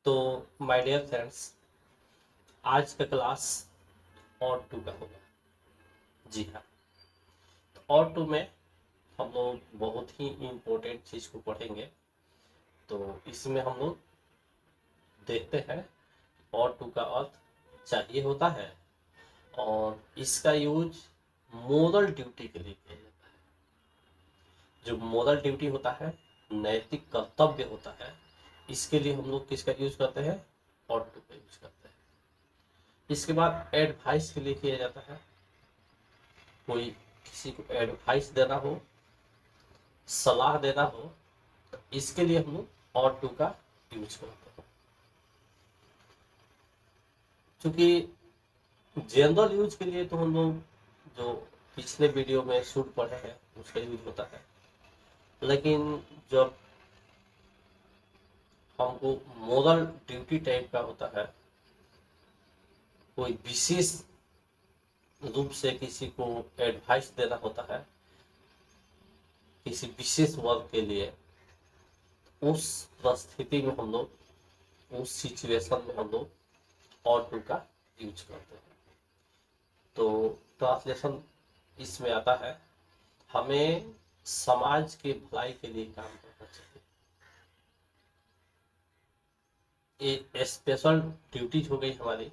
तो my dear friends, आज का क्लास और टू का होगा। जी हाँ, तो और टू में हम लोग बहुत ही इम्पोर्टेंट चीज़ को पढ़ेंगे। तो इसमें हम लोग देखते हैं और टू का अर्थ चाहिए होता है और इसका यूज मोरल ड्यूटी के लिए किया जाता है। जो मोरल ड्यूटी होता है, नैतिक कर्तव्य होता है, इसके लिए हम लोग किसका यूज करते हैं? और टू का यूज करते हैं। इसके बाद एडवाइस के लिए किया जाता है। कोई किसी को एडवाइस देना हो, सलाह देना हो, तो इसके लिए हम लोग और टू का यूज करते हैं। क्योंकि जनरल यूज के लिए तो हम लोग जो पिछले वीडियो में सूट पढ़े हैं उसका यूज होता है, लेकिन जब हमको मोरल ड्यूटी टाइप का होता है, कोई विशेष रूप से किसी को एडवाइस देना होता है किसी विशेष वर्ग के लिए, उस परिस्थिति में हम लोग, उस सिचुएशन में हम लोग और टू का यूज करते हैं। तो ट्रांसलेशन इसमें आता है, हमें समाज के भलाई के लिए काम करना चाहिए। एक स्पेशल ड्यूटीज हो गई हमारी,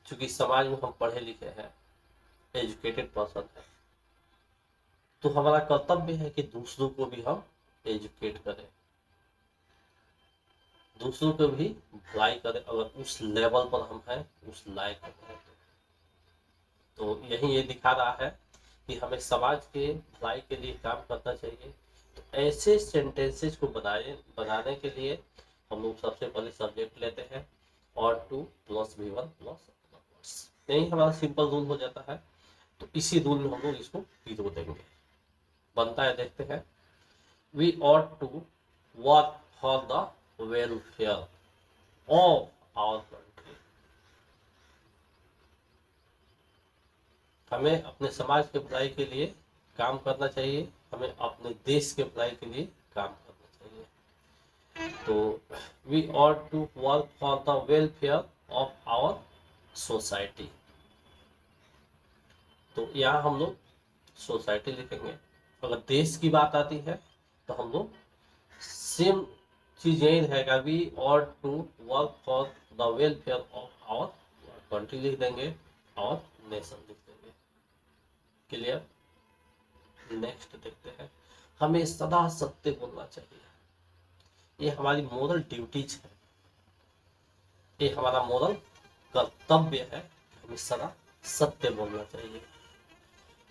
क्योंकि समाज में हम पढ़े लिखे हैं, एजुकेटेड पर्सन है, तो हमारा कर्तव्य है कि दूसरों को भी हम एजुकेट करें, दूसरों को भी भलाई करें, अगर उस लेवल पर हम हैं, उस लायक हैं। तो यही ये दिखा रहा है कि हमें समाज के भलाई के लिए काम करना चाहिए। तो ऐसे सेंटेंसेस को बनाने के लिए हम लोग सबसे पहले सब्जेक्ट लेते हैं और टू प्लस V1 प्लस, यही हमारा सिंपल रूल हो जाता है। तो इसी रूल में हम लोग इसको हीरो देंगे। बनता है, देखते हैं। We ought to work for the welfare of our country. हमें अपने समाज के भलाई के लिए काम करना चाहिए, हमें अपने देश के भलाई के लिए काम करना चाहिए। तो we ought to work for the welfare of our society. तो यहाँ हम लोग सोसाइटी लिखेंगे। अगर देश की बात आती है तो हम लोग सेम चीज यही रहेगा, we ought to work for the welfare of our country लिख देंगे और नेशन लिख देंगे। क्लियर? नेक्स्ट देखते हैं, हमें सदा सत्य बोलना चाहिए। ये हमारी मोरल ड्यूटीज है, ये हमारा मोरल कर्तव्य है, हमें सदा सत्य बोलना चाहिए।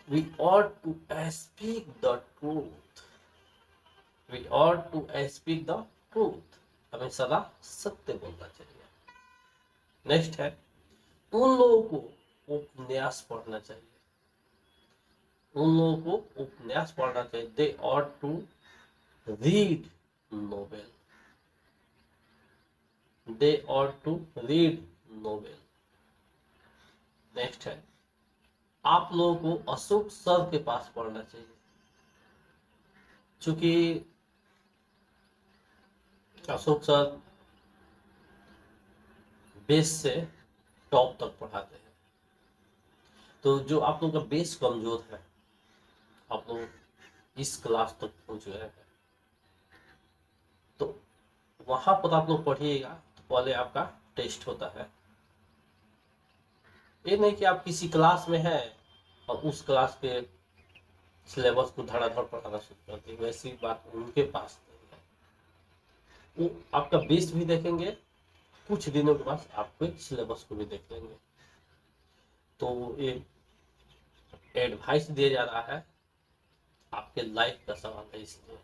We ought to speak the truth. We ought to speak the truth. हमें सदा सत्य बोलना चाहिए। नेक्स्ट है, उन लोगों को उपन्यास पढ़ना चाहिए। उन लोगों को उपन्यास पढ़ना चाहिए। They ought to read novel. They ought to read novel. Next है, आप लोगों को अशोक सर के पास पढ़ना चाहिए, क्योंकि अशोक सर बेस से टॉप तक पढ़ाते हैं। तो जो आप लोगों का बेस कमजोर है, आप लोग इस क्लास तक पहुंच गए हैं, तो वहां पर आप लोग पढ़िएगा। तो पहले आपका टेस्ट होता है। ये नहीं कि आप किसी क्लास में हैं और उस क्लास के सिलेबस को धड़ाधड़ पढ़ाना शुरू कर देंगे, वैसी बात उनके पास नहीं है। वो आपका बेस भी देखेंगे, कुछ दिनों के बाद आपके सिलेबस को भी देख लेंगे। तो ये एडवाइस दिया जा रहा है, आपके लाइफ का सवाल है, इसलिए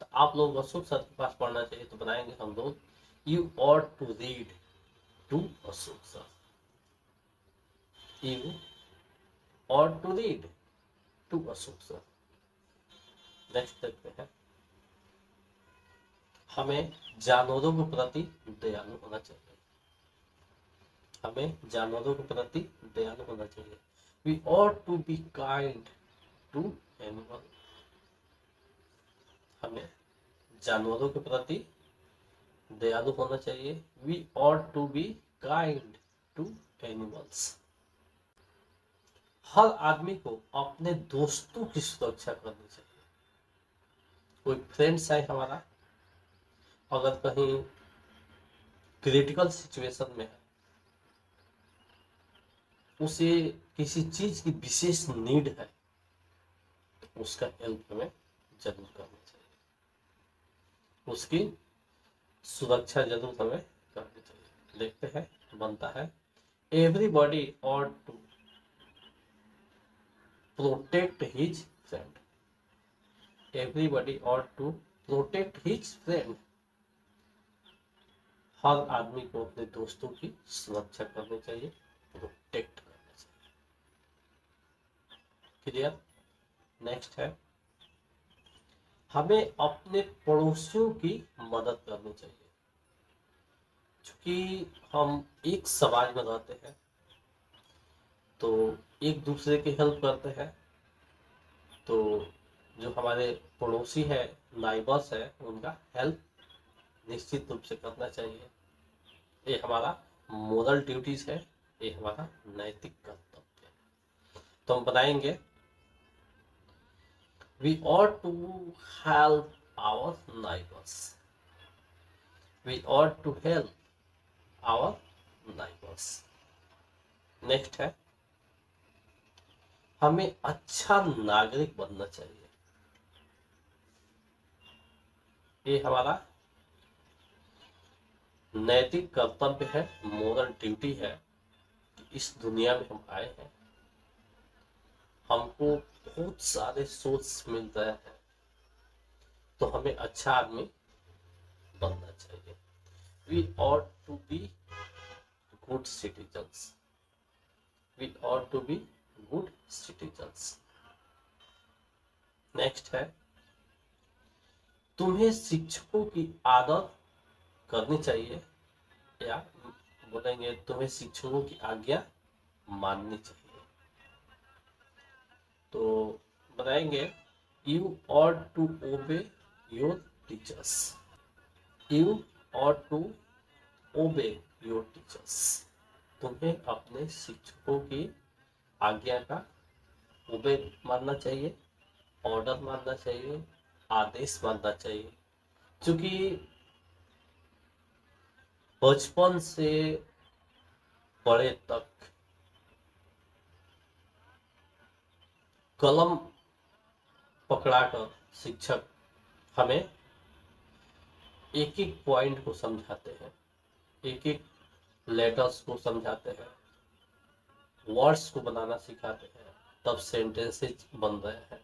तो आप लोग अशोक सर के पास पढ़ना चाहिए। तो बनाएंगे हम लोग, you ought to read to Ashok sir. You ought to read to Ashok sir. Next देखते हैं, हमें जानवरों के प्रति दयालु होना चाहिए। हमें जानवरों के प्रति दयालु होना चाहिए। We ought to be kind to animal. हमें जानवरों के प्रति दयालु होना चाहिए। We ought to be kind to animals. हर आदमी को अपने दोस्तों की सुरक्षा करनी चाहिए। कोई फ्रेंड्स है हमारा, अगर कहीं क्रिटिकल सिचुएशन में है, उसे किसी चीज की विशेष नीड है, तो उसका हेल्प हमें जरूर करना चाहिए, उसकी सुरक्षा जरूर हमें करनी चाहिए। देखते हैं बनता है, everybody ought to protect his friend. Everybody ought to protect his friend. हर आदमी को अपने दोस्तों की सुरक्षा करनी चाहिए, प्रोटेक्ट करना चाहिए। क्लियर? नेक्स्ट है, हमें अपने पड़ोसियों की मदद करनी चाहिए। क्योंकि हम एक समाज में रहते हैं, तो एक दूसरे की हेल्प करते हैं, तो जो हमारे पड़ोसी है, नाइबर्स है, उनका हेल्प निश्चित रूप से करना चाहिए। ये हमारा मोरल ड्यूटीज है, ये हमारा नैतिक कर्तव्य है। तो हम बताएंगे, we ought to help our neighbours. We ought to help our neighbours. Next है, हमें अच्छा नागरिक बनना चाहिए। ये हमारा नैतिक कर्तव्य है, मोरल ड्यूटी है कि इस दुनिया में हम आए हैं, हमको बहुत सारे सोर्स मिल रहे हैं, तो हमें अच्छा आदमी बनना चाहिए। We ought to be good citizens. We ought to be good citizens. Next है, तुम्हें शिक्षकों की आदर करनी चाहिए, या बोलेंगे तुम्हें शिक्षकों की आज्ञा माननी चाहिए। तो बताएंगे, you ought to obey your teachers. You ought to obey your teachers. तुम्हें अपने शिक्षकों की आज्ञा का ओबे मानना चाहिए, ऑर्डर मानना चाहिए, आदेश मानना चाहिए। क्योंकि बचपन से बड़े तक कलम पकड़ाकर शिक्षक हमें एक एक पॉइंट को समझाते हैं, एक एक लेटर्स को समझाते हैं, वर्ड्स को बनाना सिखाते हैं, तब सेंटेंसेस बन रहे हैं,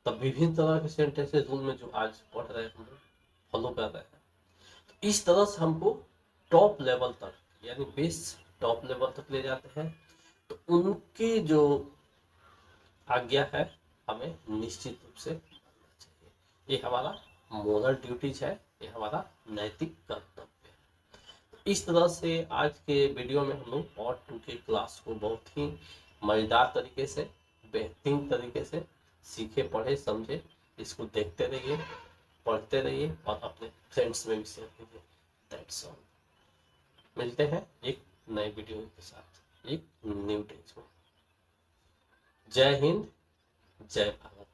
तब विभिन्न तरह के सेंटेंसेस उनमें जो आज पढ़ रहे हैं, हम फॉलो कर रहे हैं। तो इस तरह से हमको टॉप लेवल तक, यानी बेस टॉप लेवल तक ले जाते हैं। तो उनकी जो आज्ञा है हमें निश्चित रूप से मानना चाहिए। ये हमारा मोरल ड्यूटीज है, ये हमारा नैतिक कर्तव्य है। इस तरह से आज के वीडियो में हम लोग पार्ट 2 के क्लास को बहुत ही मजेदार तरीके से, बेहतरीन तरीके से सीखे, पढ़े, समझे। इसको देखते रहिए, पढ़ते रहिए और अपने फ्रेंड्स में भी शेयर कीजिए। That's all. मिलते हैं एक नए वीडियो के साथ, एक न्यू डेज में। जय हिंद, जय भारत।